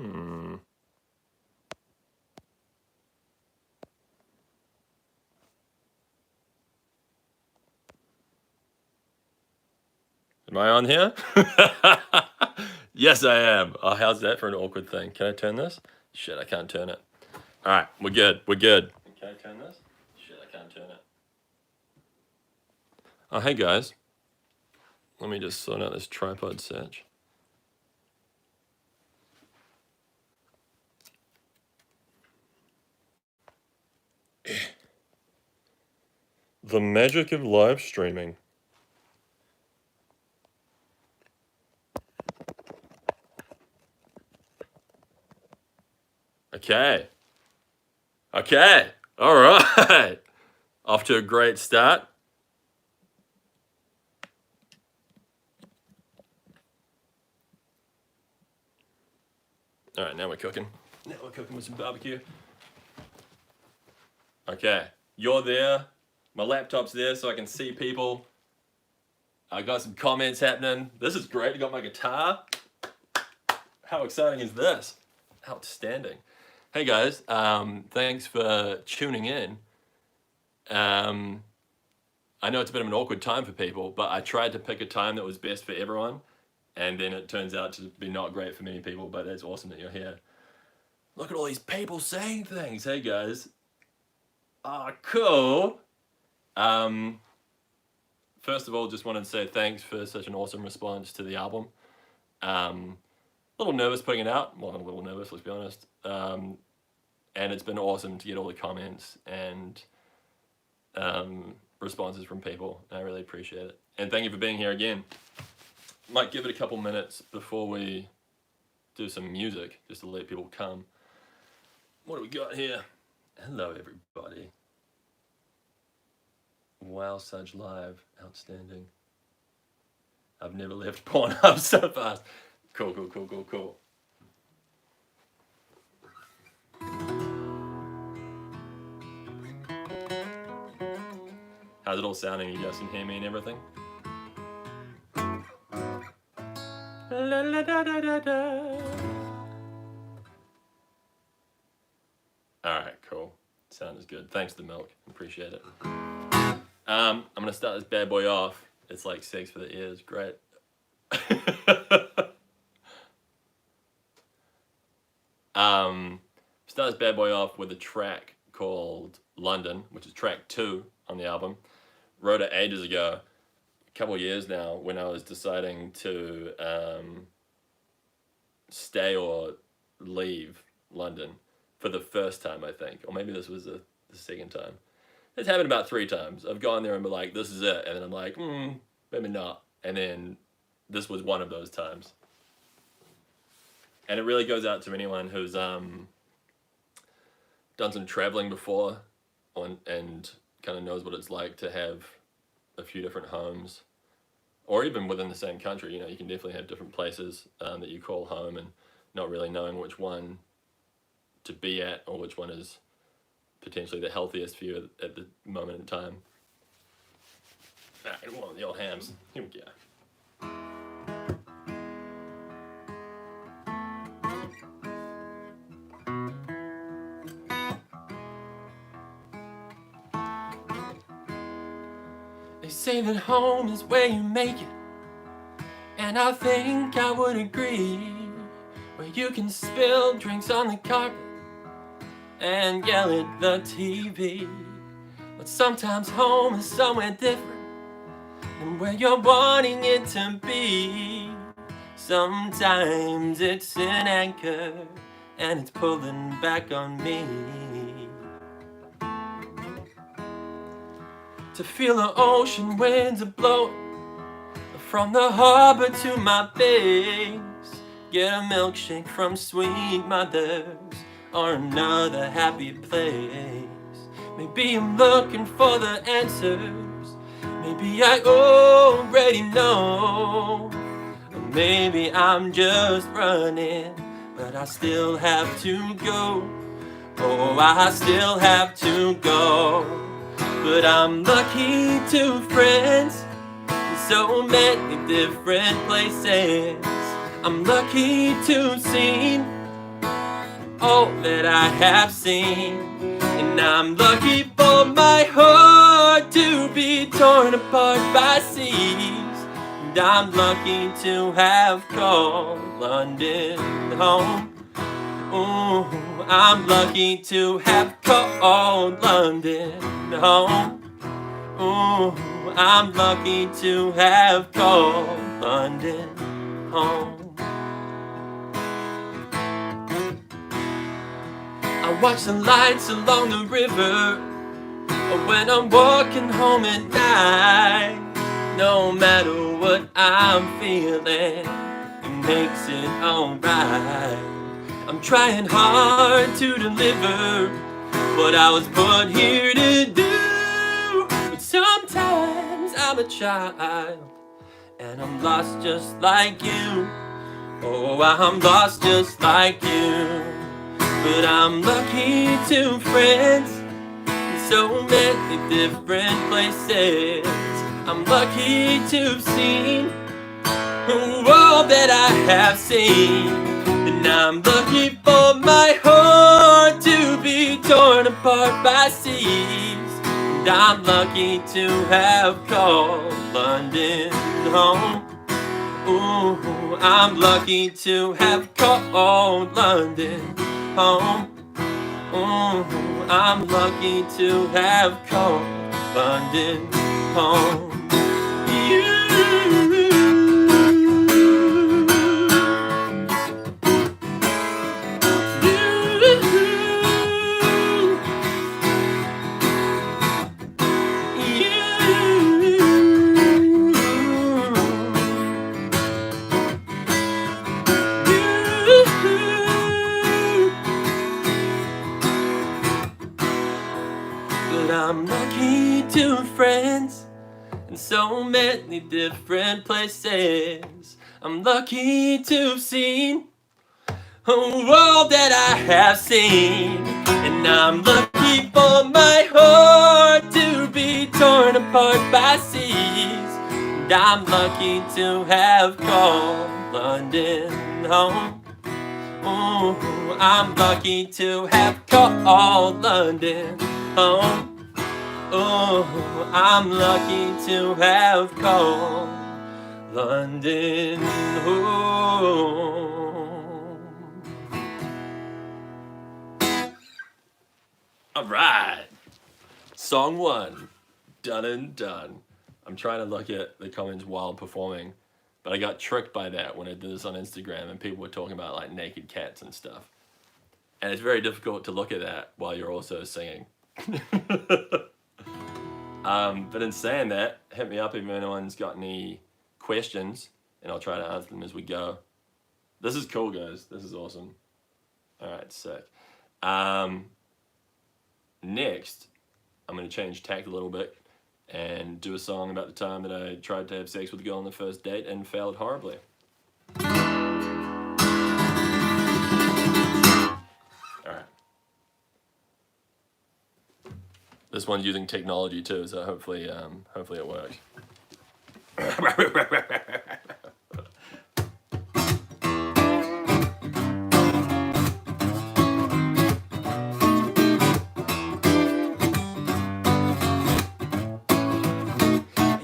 Hmm. Am I on here? Yes, I am. Oh, how's that for an awkward thing? Can I turn this? Shit, I can't turn it. All right, we're good. We're good. Can I turn this? Shit, I can't turn it. Oh, hey guys. Let me just sort out this tripod search. The magic of live streaming. Okay. Okay. All right. Off to a great start. All right, now we're cooking. Now we're cooking with some barbecue. Okay, you're there. My laptop's there so I can see people. I got some comments happening. This is great. I got my guitar. How exciting is this? Outstanding. Hey guys, thanks for tuning in. I know it's a bit of an awkward time for people, but I tried to pick a time that was best for everyone, and then it turns out to be not great for many people, but it's awesome that you're here. Look at all these people saying things. Hey guys. Cool. First of all, just wanted to say thanks for such an awesome response to the album. A little nervous putting it out. Well, I'm a little nervous, let's be honest. And it's been awesome to get all the comments and responses from people. I really appreciate it. And thank you for being here again. Might give it a couple minutes before we do some music, just to let people come. What do we got here? Hello, everybody. Wow, Sudge Live. Outstanding. I've never left Pornhub so fast. Cool, cool, cool, cool, cool. How's it all sounding? You guys can hear me and everything? La, la, da, da, da, da. Alright, cool. Sound is good. Thanks to the milk. Appreciate it. I'm gonna start this bad boy off. It's like sex for the ears. Great. Start this bad boy off with a track called London, which is track 2 on the album. Wrote it ages ago, a couple of years now, when I was deciding to stay or leave London for the first time, I think. Or maybe this was the second time. It's happened about 3 times. I've gone there and been like, this is it. And then I'm like, maybe not. And then this was one of those times. And it really goes out to anyone who's done some traveling before and kind of knows what it's like to have a few different homes. Or even within the same country, you know, you can definitely have different places that you call home and not really knowing which one to be at or which one is potentially the healthiest for you at the moment in time. Alright, one of the old hams. Here we go. They say that home is where you make it, and I think I would agree. Where you can spill drinks on the carpet and yell at the TV. But sometimes home is somewhere different than where you're wanting it to be. Sometimes it's an anchor and it's pulling back on me. To feel the ocean winds are blowing from the harbor to my base. Get a milkshake from Sweet Mother's or another happy place. Maybe I'm looking for the answers. Maybe I already know. Or maybe I'm just running, but I still have to go. Oh, I still have to go. But I'm lucky to friends in so many different places. I'm lucky to see world that I have seen. And I'm lucky for my heart to be torn apart by seas. And I'm lucky to have called London home. Ooh, I'm lucky to have called London home. Ooh, I'm lucky to have called London home. I watch the lights along the river when I'm walking home at night. No matter what I'm feeling, it makes it alright. I'm trying hard to deliver what I was put here to do. But sometimes I'm a child, and I'm lost just like you. Oh, I'm lost just like you. But I'm lucky to friends in so many different places. I'm lucky to have seen the world that I have seen. And I'm lucky for my heart to be torn apart by seas. And I'm lucky to have called London home. Ooh, I'm lucky to have called London home. Ooh, I'm lucky to have called London home. But I'm lucky to have friends in so many different places. I'm lucky to have seen a world that I have seen. And I'm lucky for my heart to be torn apart by seas. And I'm lucky to have called London home. Ooh, I'm lucky to have called London home. Oh, I'm lucky to have called London home. All right, song 1, done and done. I'm trying to look at the comments while performing, but I got tricked by that when I did this on Instagram and people were talking about like naked cats and stuff. And it's very difficult to look at that while you're also singing. But in saying that, hit me up if anyone's got any questions, and I'll try to answer them as we go. This is cool, guys. This is awesome. All right, sick. Next, I'm going to change tack a little bit and do a song about the time that I tried to have sex with a girl on the first date and failed horribly. This one's using technology too, so hopefully it works.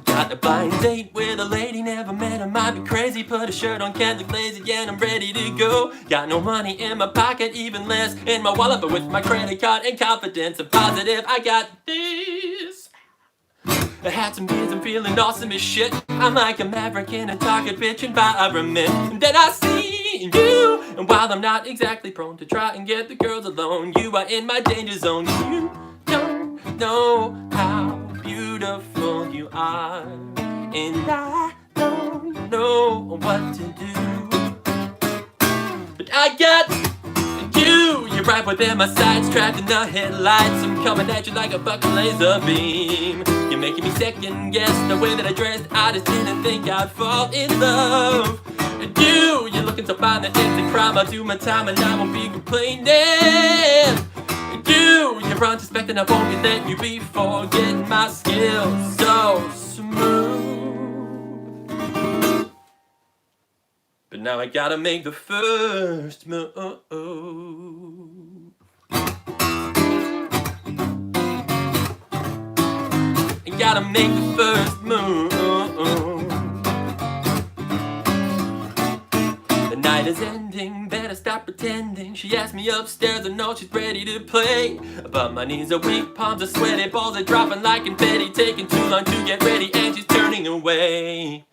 Got a blind date with a lady, never met her, might be crazy. Put a shirt on, can't look lazy, yeah, I'm ready to go. Got no money in my pocket, even less in my wallet, but with my credit card and confidence and positive, I got this. I had some beers, I'm feeling awesome as shit. I'm like a maverick in a target bitch environment. And then I see you, and while I'm not exactly prone to try and get the girls alone, you are in my danger zone. You don't know how beautiful you are, and I don't know what to do. But I got you, you're right within my sights, trapped in the headlights. I'm coming at you like a fucking laser beam. You're making me second guess the way that I dressed. I just didn't think I'd fall in love. And you're looking so fine that it's a crime. I'll do my time and I won't be complaining. And you're unsuspecting, I won't be letting you be forgetting my skills so smooth. But now I gotta make the first move. gotta make the first move. The night is ending, better stop pretending. She asked me upstairs, I know she's ready to play. But my knees are weak, palms are sweaty, balls are dropping like confetti. Taking too long to get ready, and she's turning away.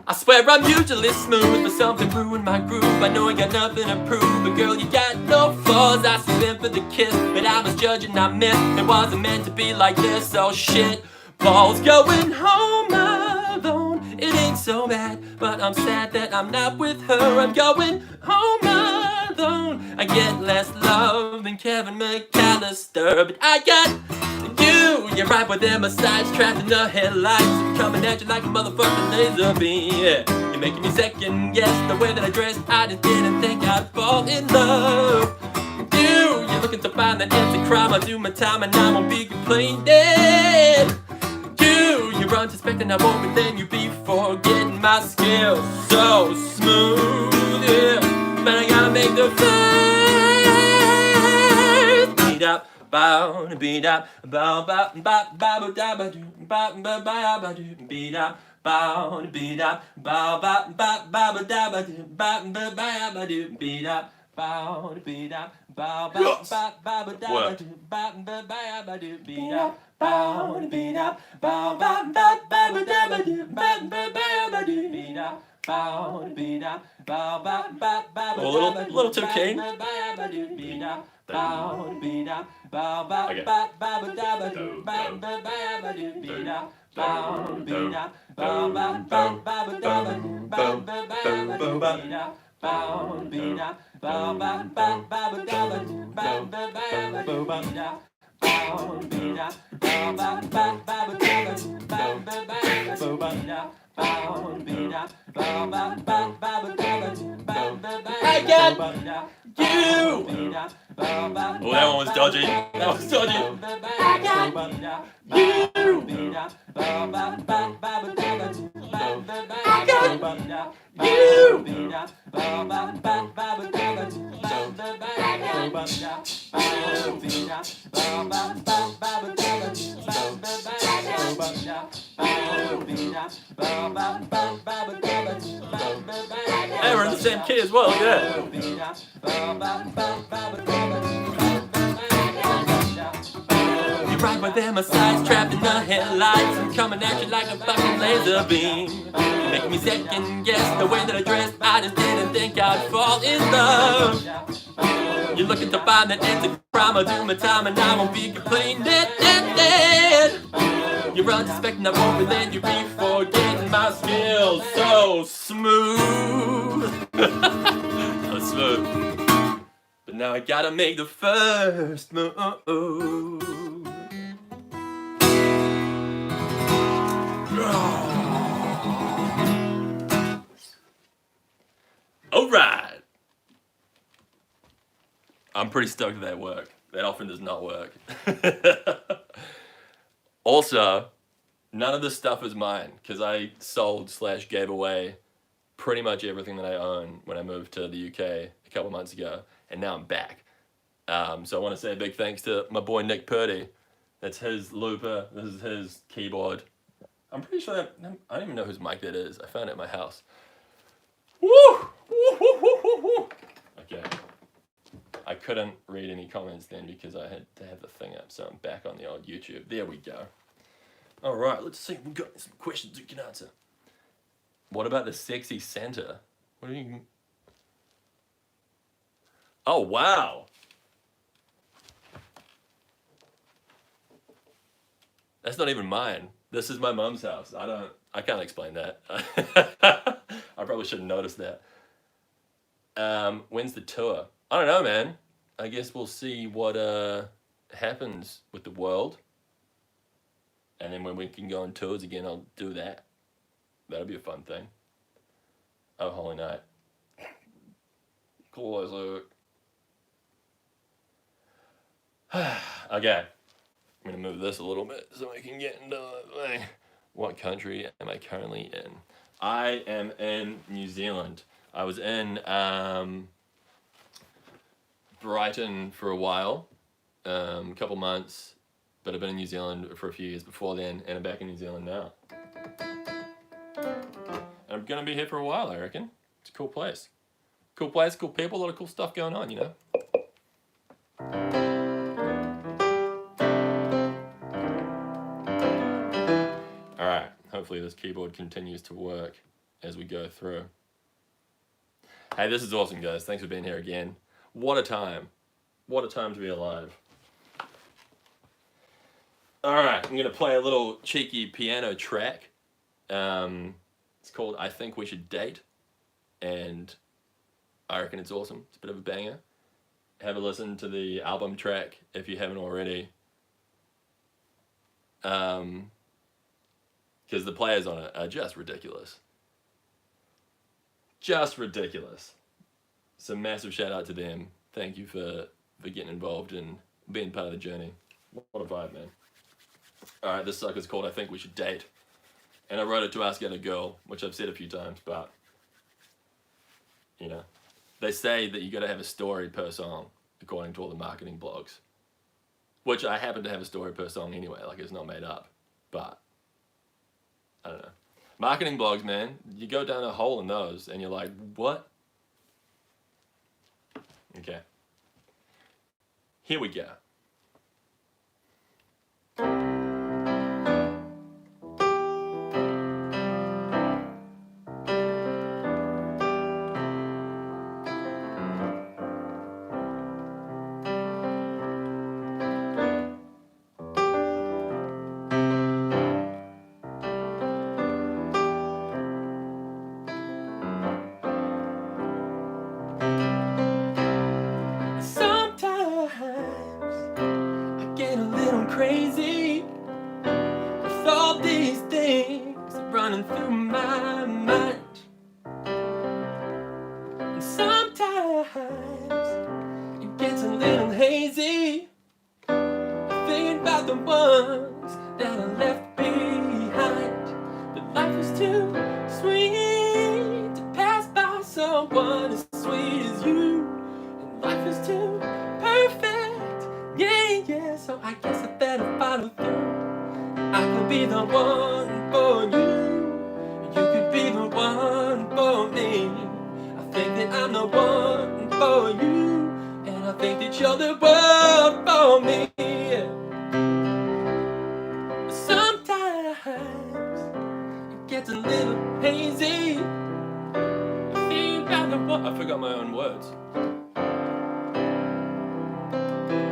I swear I'm usually smooth, but something ruined my groove. I know I got nothing to prove, but girl, you got no flaws. I stood in for the kiss, but I was judging, I missed. It wasn't meant to be like this, oh shit. Balls going home alone. It ain't so bad, but I'm sad that I'm not with her. I'm going home alone. I get less love than Kevin McAllister, but I got you. You're right with them sides trapped in the headlights. I'm coming at you like a motherfucking laser beam. Yeah. You're making me second guess the way that I dress. I just didn't think I'd fall in love with you. You're looking to find that it's a crime. I'll do my time and I won't be complaining. You run suspecting I won't, but then you be forgetting my skills so smooth. Yeah. But I gotta make the first beat up. Bow to beat up, bow bow bow bow da ba do, bow bow bow do, beat up, bow to beat up, bow bow bow bow da ba do, bow bow bow do, beat up, bow to beat up, bow bow bow bow da ba do, bow bow bow do, beat up, bow to beat up, bow bow bow bow da ba do, bow bow bow do, beat up. Bow to beat up, bow bow bow bow. A little too keen. Bow to beat up, bow to beat up, bow bow bow bow da ba do, bow bow bow do, beat up, bow to beat up, bow bow bow bow da ba do, bow bow bow do, beat up, bow to beat up, bow bow bow bow da ba do, bow bow bow do, beat up. Bow to beat up, bow bow bow bow da ba do, bow bow bow do, beat up. Bow to beat up, bow bow bow bow da ba do, bow bow bow. I got you. Oh, that one was dodgy. That was dodgy. I got you. Bow bow bow bow da ba do, bow bow bow. I got you. Bow bow bow bow da ba do, bow bow bow. I got Hey, we're in the same key as well, yeah. You're right, but there my sides trapped in the headlights. I'm coming at you like a fucking laser beam. You make me second guess the way that I dress. I just didn't think I'd fall in love. You're looking to find that it's a crime. I'll do my time and I won't be complaining. You're unsuspecting I won't, but then you be forgetting my skills so smooth. So smooth. But now I gotta make the first move. Alright. I'm pretty stoked that worked. That often does not work. Also, none of this stuff is mine because I sold/gave away pretty much everything that I own when I moved to the UK a couple months ago, and now I'm back. So I want to say a big thanks to my boy Nick Purdy. That's his looper. This is his keyboard. I'm pretty sure I don't even know whose mic that is. I found it at my house. Woo! Woo, woo, woo, woo, woo. Okay. I couldn't read any comments then because I had to have the thing up, so I'm back on the old YouTube. There we go. All right, let's see if we've got some questions we can answer. What about the sexy Santa? What do you... Oh, wow. That's not even mine. This is my mom's house. I can't explain that. I probably should have noticed that. When's the tour? I don't know, man. I guess we'll see what happens with the world. And then when we can go on tours again, I'll do that. That'll be a fun thing. Oh, holy night. Close it. Okay. I'm going to move this a little bit so I can get into the thing. What country am I currently in? I am in New Zealand. I was in Brighton for a while, a couple months, but I've been in New Zealand for a few years before then, and I'm back in New Zealand now. And I'm gonna be here for a while, I reckon. It's a cool place. Cool place, cool people, a lot of cool stuff going on, you know? Alright, hopefully this keyboard continues to work as we go through. Hey, this is awesome, guys. Thanks for being here again. What a time. What a time to be alive. Alright, I'm going to play a little cheeky piano track. It's called I Think We Should Date. And I reckon it's awesome. It's a bit of a banger. Have a listen to the album track if you haven't already. Because the players on it are just ridiculous. Just ridiculous. So massive shout out to them. Thank you for getting involved and being part of the journey. What a vibe, man. Alright, this sucker's called I Think We Should Date. And I wrote it to ask out a girl, which I've said a few times, but, you know, they say that you gotta have a story per song, according to all the marketing blogs. Which I happen to have a story per song anyway, like it's not made up. But, I don't know. Marketing blogs, man, you go down a hole in those and you're like, what? Okay. Here we go. Crazy with all these things running through my mind, and sometimes it gets a little hazy, thinking about the ones that I left behind. But life is too sweet to pass by someone as sweet as you, and life is too perfect, yeah, so I guess I better follow through. I could be the one for you, you could be the one for me. I think that I'm the one for you, and I think that you're the one for me. Sometimes it gets a little hazy, I think about the one. I forgot my own words.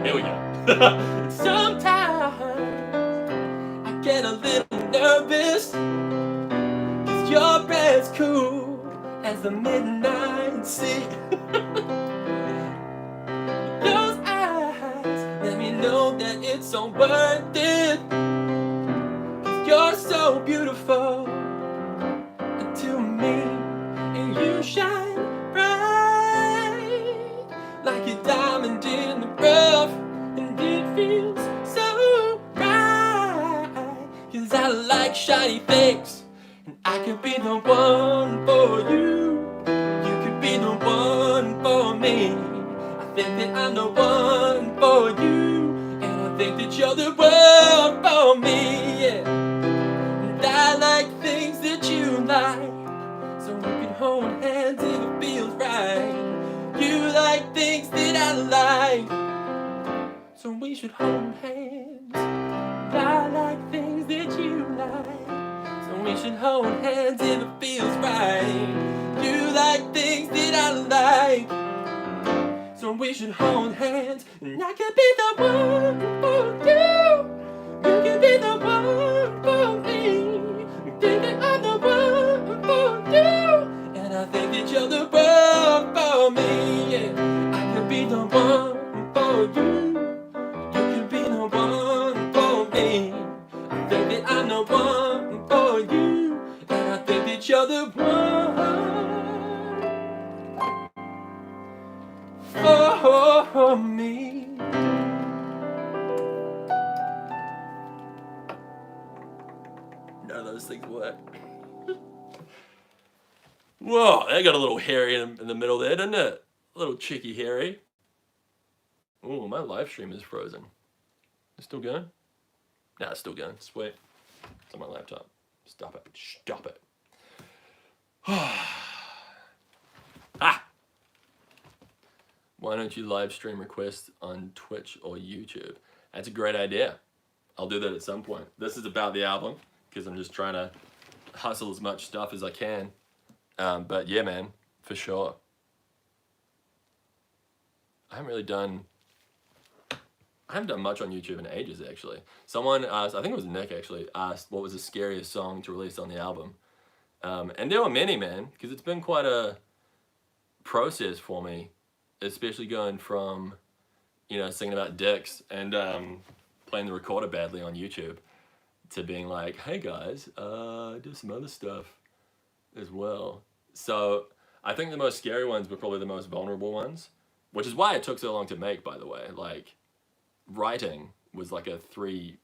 Here we go. Sometimes I get a little nervous, 'cause you're as cool as the midnight sea. Those eyes let me know that it's all worth it, 'cause you're so beautiful to me, and you shine bright like a diamond in the rough. It feels so right, 'cause I like shiny things, and I could be the one for you, you could be the one for me. I think that I'm the one for you, and I think that you're the one for me, yeah. And I like things that you like, so we can hold hands if it feels right. You like things that I like, so we should hold hands. I like things that you like, so we should hold hands if it feels right. You like things that I like, so we should hold hands. And I could be the one for you, you can be the one for me. You think that I'm the one for you, and I think that you're the one for me, yeah. I could be the one for you, I'm the one for you, and I think that you're the one for me. None of those things work. Whoa, that got a little hairy in the middle there, didn't it? A little cheeky hairy. Ooh, my live stream is frozen. It's still going? Nah, it's still going. Sweet. It's on my laptop. Stop it. Stop it. Ah! Why don't you live stream requests on Twitch or YouTube? That's a great idea. I'll do that at some point. This is about the album, because I'm just trying to hustle as much stuff as I can. But yeah, man, for sure. I haven't done much on YouTube in ages, actually. Someone asked, I think it was Nick actually, asked what was the scariest song to release on the album. And there were many, man, because it's been quite a process for me, especially going from, singing about dicks and playing the recorder badly on YouTube to being like, hey guys, do some other stuff as well. So I think the most scary ones were probably the most vulnerable ones, which is why it took so long to make, by the way. Like, writing was like a 3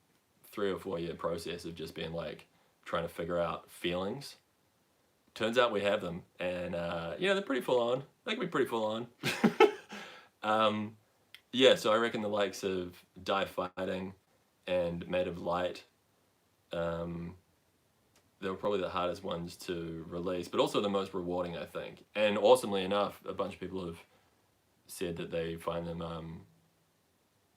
or 4 year process of just being like trying to figure out feelings. Turns out we have them, and they're pretty full on. They can be pretty full on. Yeah, so I reckon the likes of Die Fighting and Made of Light, they were probably the hardest ones to release, but also the most rewarding, I think. And awesomely enough, a bunch of people have said that they find them,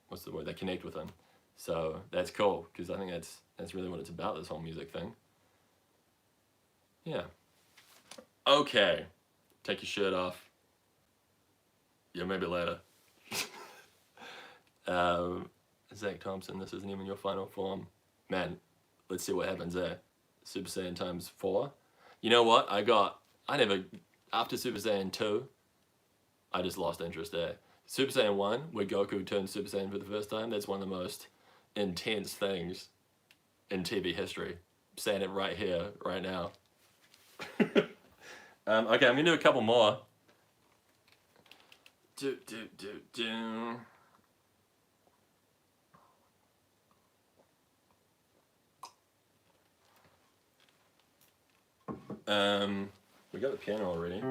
what's the word? They connect with them. So that's cool, because I think that's really what it's about, this whole music thing. Yeah. Okay. Take your shirt off. Yeah, maybe later. Zach Thompson, this isn't even your final form. Man, let's see what happens there. Super Saiyan times 4. You know what? After Super Saiyan 2, I just lost interest there. Super Saiyan 1, where Goku turned Super Saiyan for the first time, that's one of the most intense things in TV history. I'm saying it right here, right now. Okay, I'm gonna do a couple more. We got the piano already.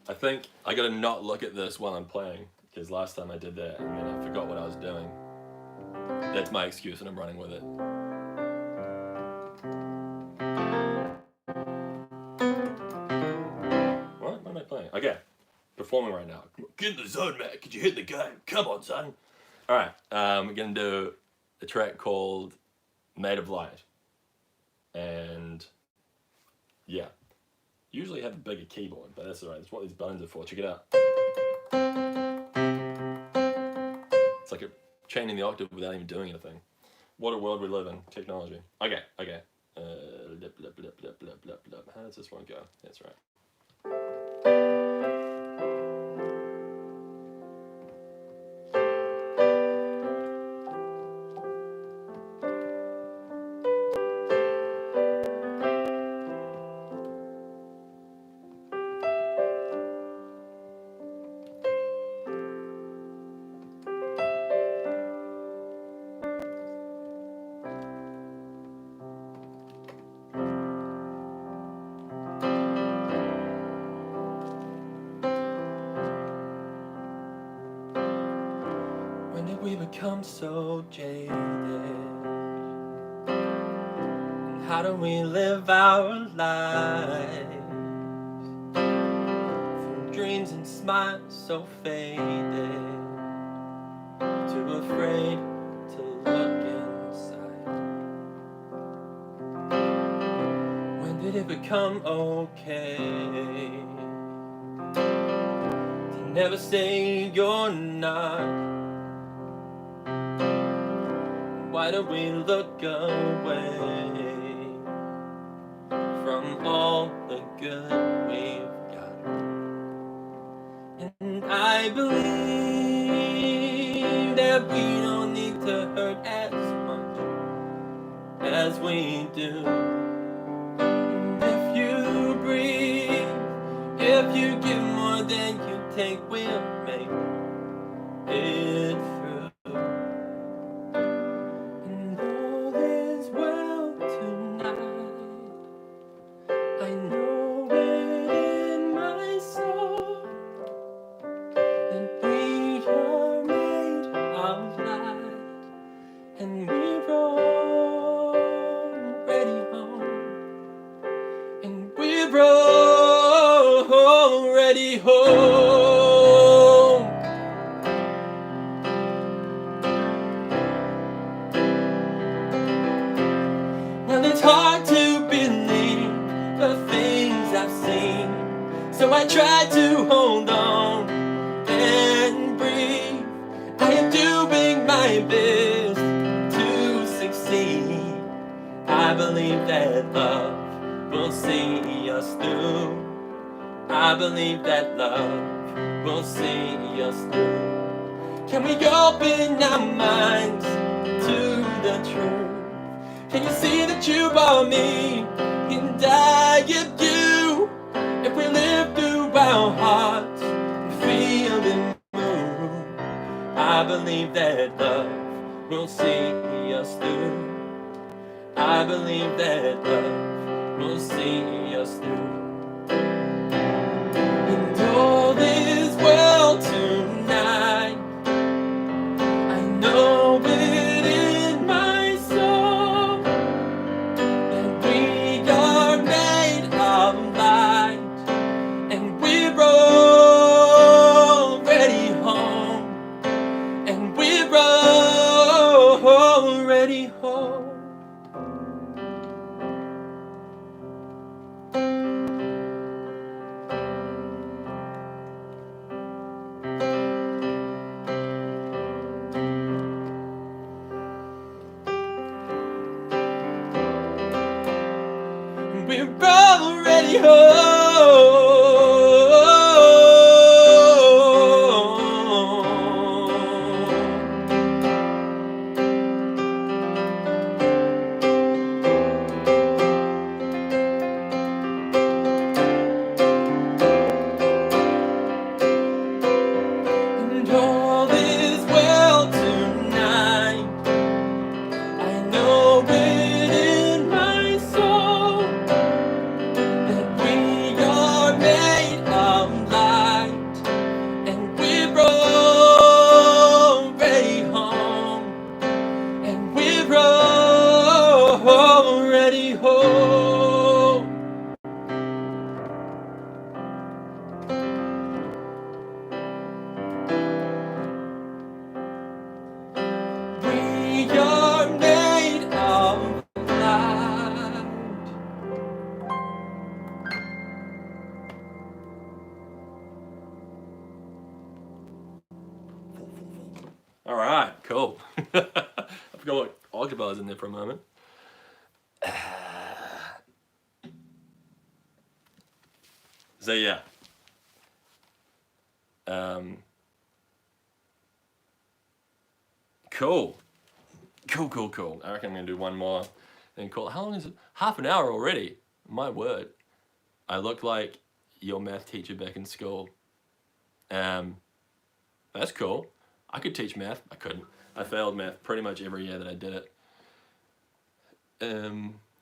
I think I gotta not look at this while I'm playing, because last time I did that and then I forgot what I was doing. That's my excuse and I'm running with it. What am I playing? Okay, performing right now. Get in the zone, Matt. Could you hit the game? Come on, son. All right, we're gonna do a track called Made of Light. And yeah, usually have a bigger keyboard, but that's alright. That's what these buttons are for. Check it out. It's like chaining the octave without even doing anything. What a world we live in. Technology. Okay. How does this one go? That's right. When did we become so jaded? And how do we live our lives? From dreams and smiles so faded, too afraid to look inside. When did it become okay to never say you're not? Why do we look away from all the good we've got? And I believe that we don't need to hurt as much as we do. And if you breathe, if you give more than you take, we'll make it through. And we roll home. Well, it's hard to believe the things I've seen, so I try to hold on and breathe. I am doing my best to succeed. I believe that love will see us through. I believe that love will see us through. Can we open our minds to the truth? Can you see that you are me and I am you? If we live through our hearts and feel them move, I believe that love will see us through. I believe that love will see us through. And all is well tonight. I know it in my soul that we are made of light, and we're already home, and we're already home. We're already home. And all is well tonight. I know it in my soul that we are made of light, and we're already home, and we're already home. We are made of light. All right, cool. I forgot what octave was in there for a moment. So yeah. Cool. Cool. I reckon I'm gonna do one more and call. How long is it? Half an hour already. My word. I look like your math teacher back in school. That's cool. I could teach math. I couldn't. I failed math pretty much every year that I did it.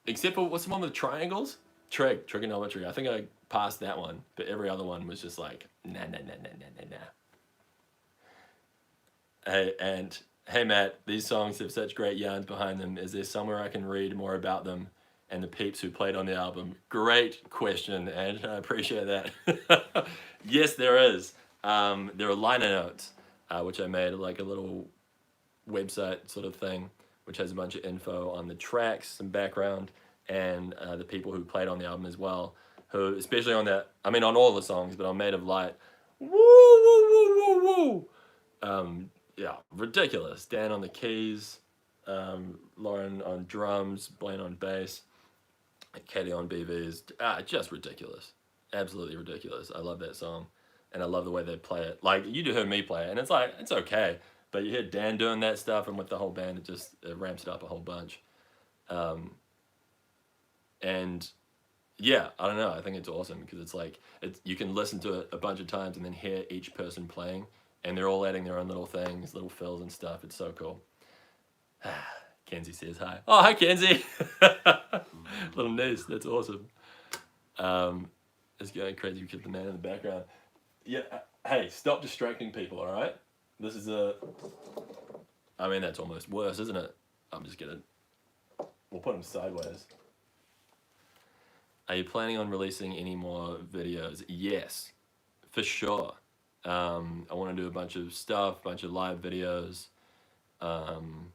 Except for, what's the one with the triangles? Trigonometry. I think I passed that one, but every other one was just like, nah. Hey Matt, these songs have such great yarns behind them. Is there somewhere I can read more about them and the peeps who played on the album? Great question, and I appreciate that. Yes, there is. There are liner notes, which I made like a little website sort of thing, which has a bunch of info on the tracks, some background, and the people who played on the album as well. Who, especially on that, I mean on all the songs, but on Made of Light, woo. Yeah, ridiculous. Dan on the keys, Lauren on drums, Blaine on bass, Katie on BVs. Just ridiculous. Absolutely ridiculous. I love that song, and I love the way they play it. Like, you heard me play it, and it's like, it's okay, but you hear Dan doing that stuff, and with the whole band, it ramps it up a whole bunch. And yeah, I don't know. I think it's awesome because it's like, you can listen to it a bunch of times and then hear each person playing, and they're all adding their own little things, little fills and stuff. It's so cool. Kenzie says hi. Oh, hi, Kenzie. Little niece. That's awesome. It's going crazy. You keep the man in the background. Yeah. Hey, stop distracting people, all right? This is I mean, that's almost worse, isn't it? I'm just gonna... We'll put them sideways. Are you planning on releasing any more videos? Yes. for sure. I want to do a bunch of stuff, a bunch of live videos, um,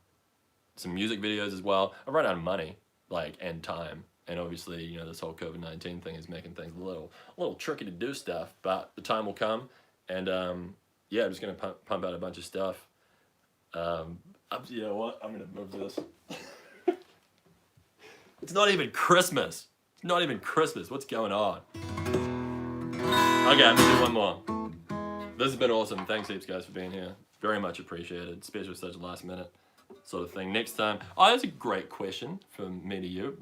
some music videos as well. I've run out of money, like, and time, and obviously, you know, this whole COVID-19 thing is making things a little tricky to do stuff. But the time will come, and yeah, I'm just gonna pump out a bunch of stuff. You know what? I'm gonna move this. It's not even Christmas. It's not even Christmas. What's going on? Okay, I'm gonna do one more. This has been awesome. Thanks heaps, guys, for being here. Very much appreciated, especially with such a last minute sort of thing. Next time, oh, that's a great question from me to you.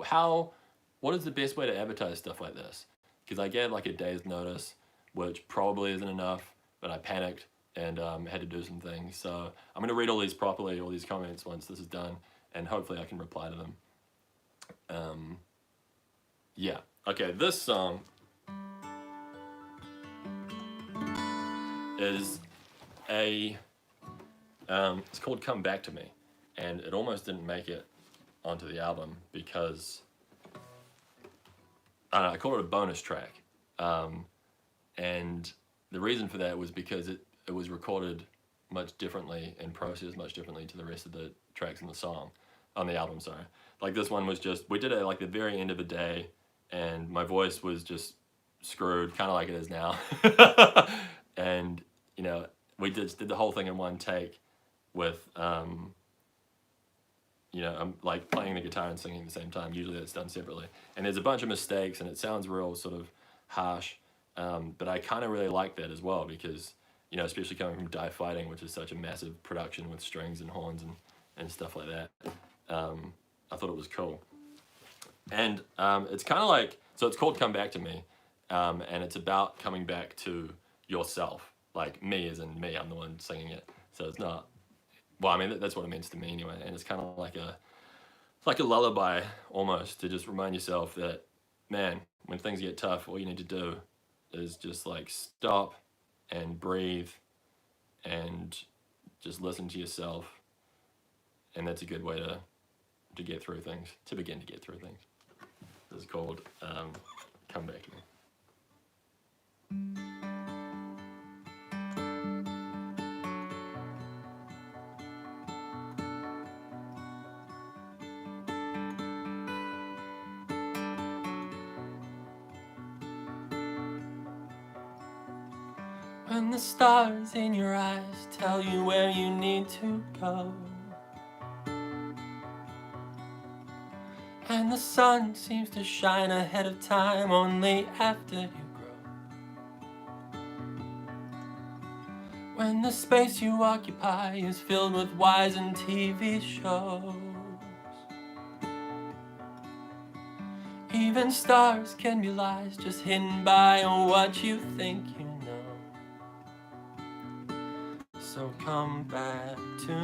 What is the best way to advertise stuff like this? Because I gave like a day's notice, which probably isn't enough, but I panicked and had to do some things. So I'm gonna read all these properly, all these comments once this is done, and hopefully I can reply to them. Yeah, okay, this song is it's called Come Back to Me, and it almost didn't make it onto the album because, I don't know, I called it a bonus track, and the reason for that was because it was recorded much differently and processed much differently to the rest of the tracks in the song, on the album, sorry. Like this one was just, we did it at like the very end of the day, and my voice was just screwed, kind of like it is now. And, you know, we did the whole thing in one take with, you know, I'm like playing the guitar and singing at the same time. Usually that's done separately. And there's a bunch of mistakes and it sounds real sort of harsh. But I kind of really like that as well because, you know, especially coming from Die Fighting, which is such a massive production with strings and horns and stuff like that. I thought it was cool. And it's kind of like, so it's called Come Back to Me. And it's about coming back to yourself. Like me as in me, I'm the one singing it. So it's not, well, I mean, that's what it means to me anyway. And it's kind of like a lullaby almost to just remind yourself that, man, when things get tough, all you need to do is just like stop and breathe and just listen to yourself. And that's a good way to get through things, to begin to get through things. This is called Come Back to Me. When the stars in your eyes tell you where you need to go, and the sun seems to shine ahead of time only after you grow. When the space you occupy is filled with wizened TV shows, even stars can be lies just hidden by what you think you know. So come back to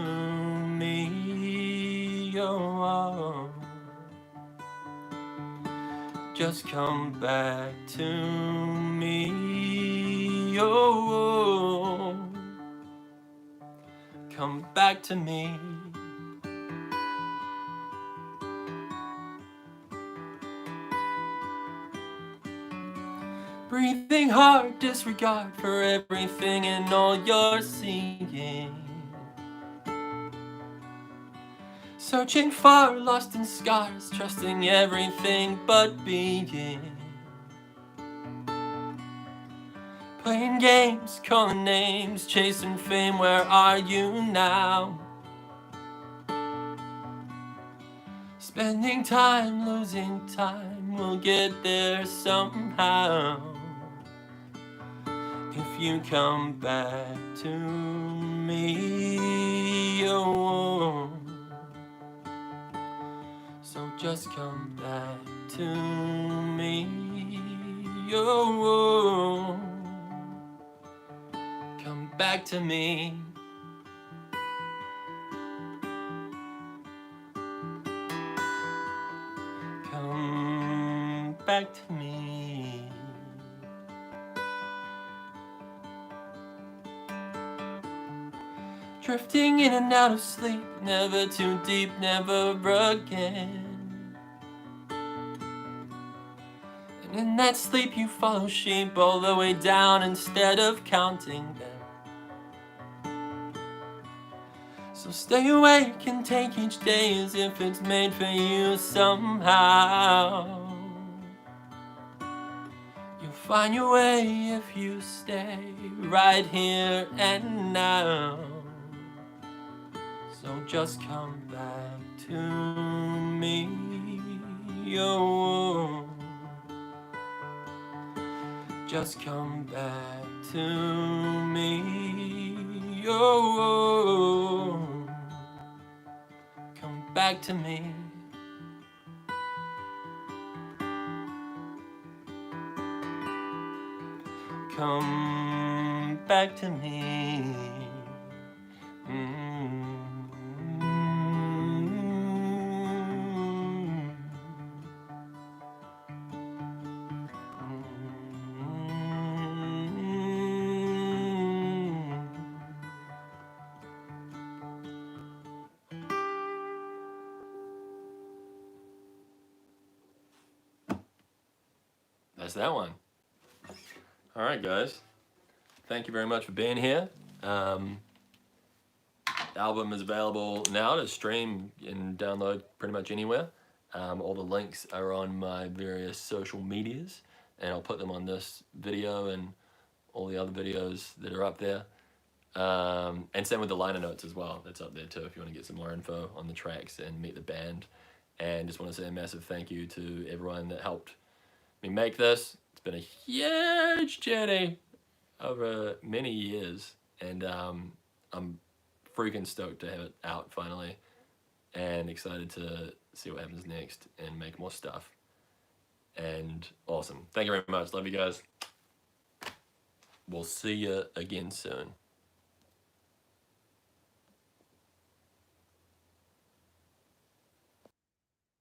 me, oh. Just come back to me, oh. Come back to me. Breathing hard, disregard for everything and all you're seeing. Searching far, lost in scars, trusting everything but being. Playing games, calling names, chasing fame, where are you now? Spending time, losing time, we'll get there somehow. If you come back to me, oh. So just come back to me, oh. Come back to me. Come back to me. Drifting in and out of sleep, never too deep, never again. In that sleep you follow sheep all the way down instead of counting them. So stay awake and take each day as if it's made for you somehow. You'll find your way if you stay right here and now. So just come back to me, oh. Just come back to me, oh. Come back to me. Come back to me. That's that one. All right, guys. Thank you very much for being here. The album is available now to stream and download pretty much anywhere. All the links are on my various social medias, and I'll put them on this video and all the other videos that are up there. And same with the liner notes as well. That's up there too if you want to get some more info on the tracks and meet the band. And just want to say a massive thank you to everyone that helped me make this. It's been a huge journey over many years, and I'm freaking stoked to have it out finally, and excited to see what happens next and make more stuff. And awesome. Thank you very much. Love you guys. We'll see you again soon.